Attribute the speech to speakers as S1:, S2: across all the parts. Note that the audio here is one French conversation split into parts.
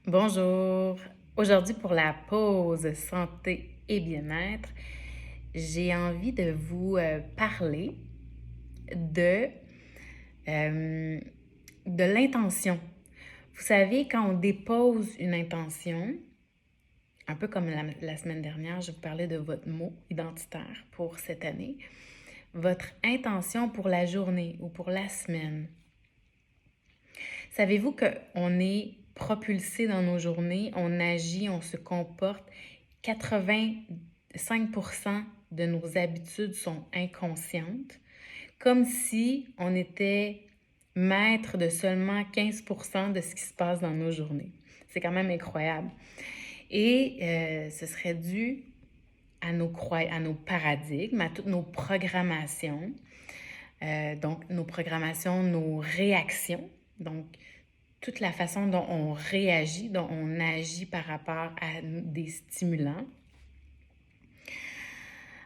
S1: Bonjour. Aujourd'hui, pour la pause santé et bien-être, j'ai envie de vous parler de, euh, de l'intention. Vous savez, quand on dépose une intention, un peu comme la semaine dernière, je vous parlais de votre mot identitaire pour cette année, votre intention pour la journée ou pour la semaine. Savez-vous qu'on est propulsé dans nos journées, on agit, on se comporte. 85% de nos habitudes sont inconscientes, comme si on était maître de seulement 15% de ce qui se passe dans nos journées. C'est quand même incroyable. Et ce serait dû à nos paradigmes, à toutes nos programmations. Donc, nos programmations, nos réactions. Donc, toute la façon dont on réagit, dont on agit par rapport à des stimulants.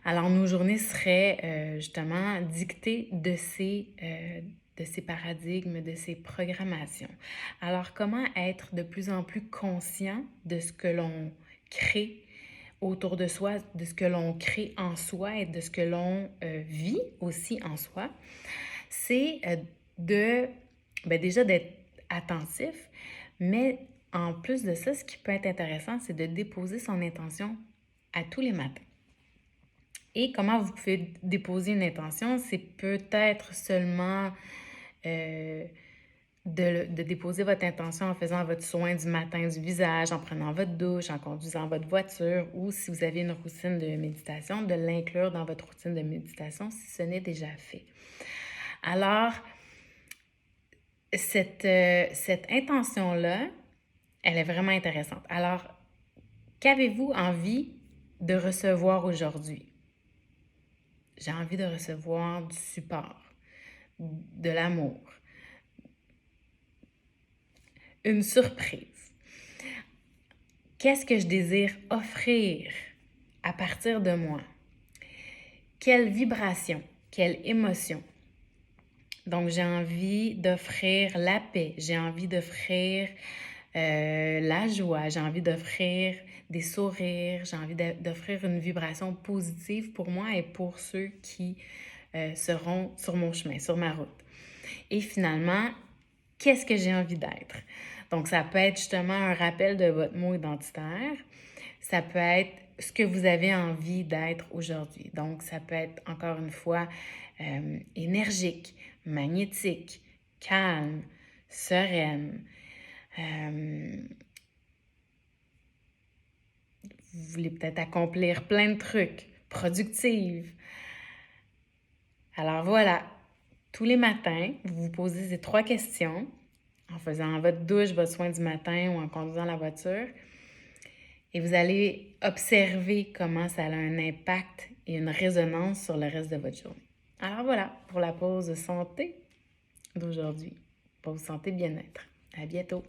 S1: Alors, nos journées seraient justement dictées de ces paradigmes, de ces programmations. Alors, comment être de plus en plus conscient de ce que l'on crée autour de soi, de ce que l'on crée en soi et de ce que l'on vit aussi en soi? C'est déjà d'être attentif, mais en plus de ça, ce qui peut être intéressant, c'est de déposer son intention à tous les matins. Et comment vous pouvez déposer une intention, c'est peut-être seulement de déposer votre intention en faisant votre soin du matin du visage, en prenant votre douche, en conduisant votre voiture, ou si vous avez une routine de méditation, de l'inclure dans votre routine de méditation si ce n'est déjà fait. Alors, cette intention-là, elle est vraiment intéressante. Alors, qu'avez-vous envie de recevoir aujourd'hui? J'ai envie de recevoir du support, de l'amour, une surprise. Qu'est-ce que je désire offrir à partir de moi? Quelle vibration, quelle émotion? Donc, j'ai envie d'offrir la paix, j'ai envie d'offrir la joie, j'ai envie d'offrir des sourires, j'ai envie d'offrir une vibration positive pour moi et pour ceux qui seront sur mon chemin, sur ma route. Et finalement, qu'est-ce que j'ai envie d'être? Donc, ça peut être justement un rappel de votre mot identitaire. Ça peut être ce que vous avez envie d'être aujourd'hui. Donc, ça peut être, encore une fois, énergique, magnétique, calme, sereine. Vous voulez peut-être accomplir plein de trucs, productive. Alors voilà, tous les matins, vous vous posez ces 3 questions en faisant votre douche, votre soin du matin ou en conduisant la voiture. Et vous allez observer comment ça a un impact et une résonance sur le reste de votre journée. Alors voilà, pour la pause santé d'aujourd'hui. Pause santé bien-être. À bientôt.